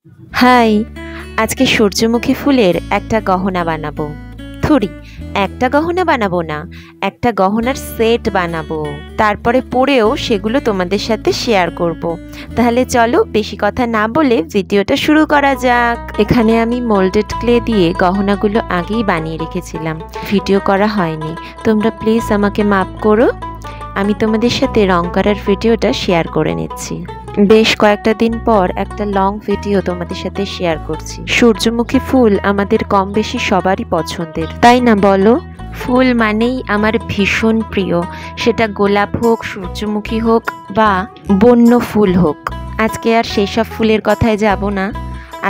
High, আজকে সূর্যমুখী ফুলের একটা গহনা বানাবো। থুড়ি, একটা গহনা বানাবো না, একটা গহনার সেট বানাবো। তারপরে পরেও সেগুলো তোমাদের সাথে শেয়ার করব। তাহলে চলো বেশি কথা না বলে ভিডিওটা শুরু করা যাক। এখানে আমি মোল্ডেড ক্লে দিয়ে গহনাগুলো আগেই বানিয়ে রেখেছিলাম, ভিডিও করা হয়নি। তোমরা প্লিজ আমাকে মাফ করো। আমি তোমাদের সাথে রং করার ভিডিওটা শেয়ার করে নিচ্ছি। বেশ কয়েকটা দিন পর একটা লং ভিডিও তোমাদের সাথে শেয়ার করছি। সূর্যমুখী ফুল আমাদের কম বেশি সবারই পছন্দের, তাই না বলো? ফুল মানেই আমার ভীষণ প্রিয়, সেটা গোলাপ হোক, সূর্যমুখী হোক বা বন্য ফুল হোক। আজকে আর সেসব ফুলের কথায় যাব না।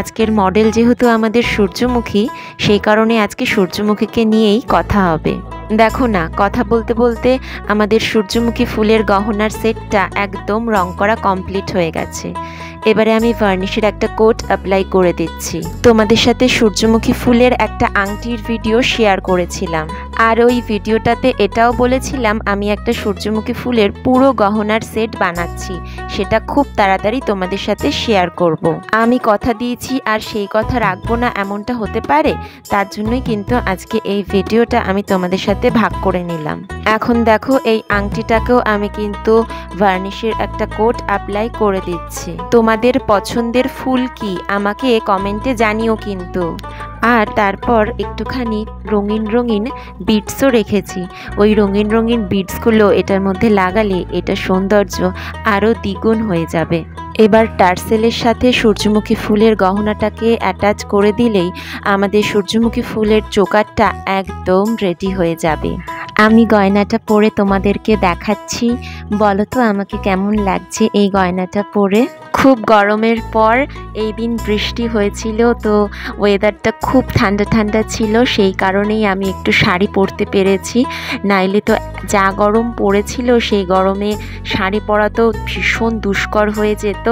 আজকের মডেল যেহেতু আমাদের সূর্যমুখী, সেই কারণে আজকে সূর্যমুখীকে নিয়েই কথা হবে। দেখো না, কথা বলতে বলতে আমাদের সূর্যমুখী ফুলের গহনার সেটটা একদম রং করা কমপ্লিট হয়ে গেছে। এবারে আমি ভার্নিশের একটা কোট অ্যাপ্লাই করে দিচ্ছি। তোমাদের সাথে সূর্যমুখী ফুলের একটা আংটির ভিডিও শেয়ার করেছিলাম, আর ওই ভিডিওটাতে এটাও বলেছিলাম আমি একটা সূর্যমুখী ফুলের পুরো গহনার সেট বানাচ্ছি, সেটা খুব তাড়াতাড়ি তোমাদের সাথে শেয়ার করব। আমি কথা দিয়েছি আর সেই কথা রাখবো না এমনটা হতে পারে, তার জন্যই কিন্তু আজকে এই ভিডিওটা আমি তোমাদের সাথে ভাগ করে নিলাম। এখন দেখো, এই আংটিটাকেও আমি কিন্তু ভার্নিশের একটা কোট অ্যাপ্লাই করে দিচ্ছি। তোমাদের পছন্দের ফুল কি আমাকে কমেন্টে জানিও কিন্তু। আর তারপর একটুখানি রঙিন রঙিন বিটসও রেখেছি। ওই রঙিন রঙিন বিটসগুলো এটার মধ্যে লাগালে এটা সৌন্দর্য আরও দ্বিগুণ হয়ে যাবে। এবার টার্সেলের সাথে সূর্যমুখী ফুলের গহনাটাকে অ্যাটাচ করে দিলেই আমাদের সূর্যমুখী ফুলের চোকারটা একদম রেডি হয়ে যাবে। আমি গয়নাটা পরে তোমাদেরকে দেখাচ্ছি। বলো তো আমাকে কেমন লাগছে এই গয়নাটা পরে। খুব গরমের পর এই দিন বৃষ্টি হয়েছিল, তো ওয়েদারটা খুব ঠান্ডা ঠান্ডা ছিল, সেই কারণেই আমি একটু শাড়ি পরতে পেরেছি। নাইলে তো যা গরম পড়েছিল, সেই গরমে শাড়ি পরা তো ভীষণ দুষ্কর হয়ে যেত।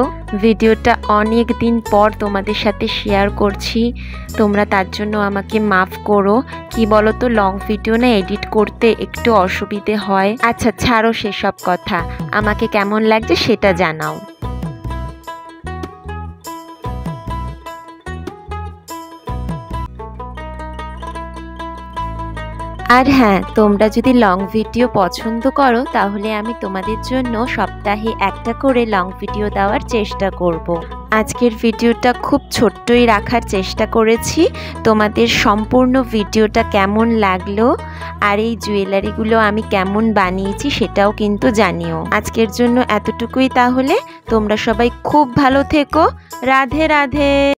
ভিডিওটা অনেক দিন পর তোমাদের সাথে শেয়ার করছি, তোমরা তার জন্য আমাকে মাফ করো। কি বলো তো, লং ভিডিও না এডিট করতে একটু অসুবিধে হয়। আচ্ছা ছাড়ো সেসব কথা, আমাকে কেমন লাগছে সেটা জানাও। আর হ্যাঁ, তোমরা যদি লং ভিডিও পছন্দ করো তাহলে আমি তোমাদের জন্য সপ্তাহে একটা করে লং ভিডিও দেওয়ার চেষ্টা করব। আজকের ভিডিওটা খুব ছোট্টই রাখার চেষ্টা করেছি। তোমাদের সম্পূর্ণ ভিডিওটা কেমন লাগলো আর এই জুয়েলারিগুলো আমি কেমন বানিয়েছি সেটাও কিন্তু জানিও। আজকের জন্য এতটুকুই তাহলে। তোমরা সবাই খুব ভালো থেকো। রাধে রাধে।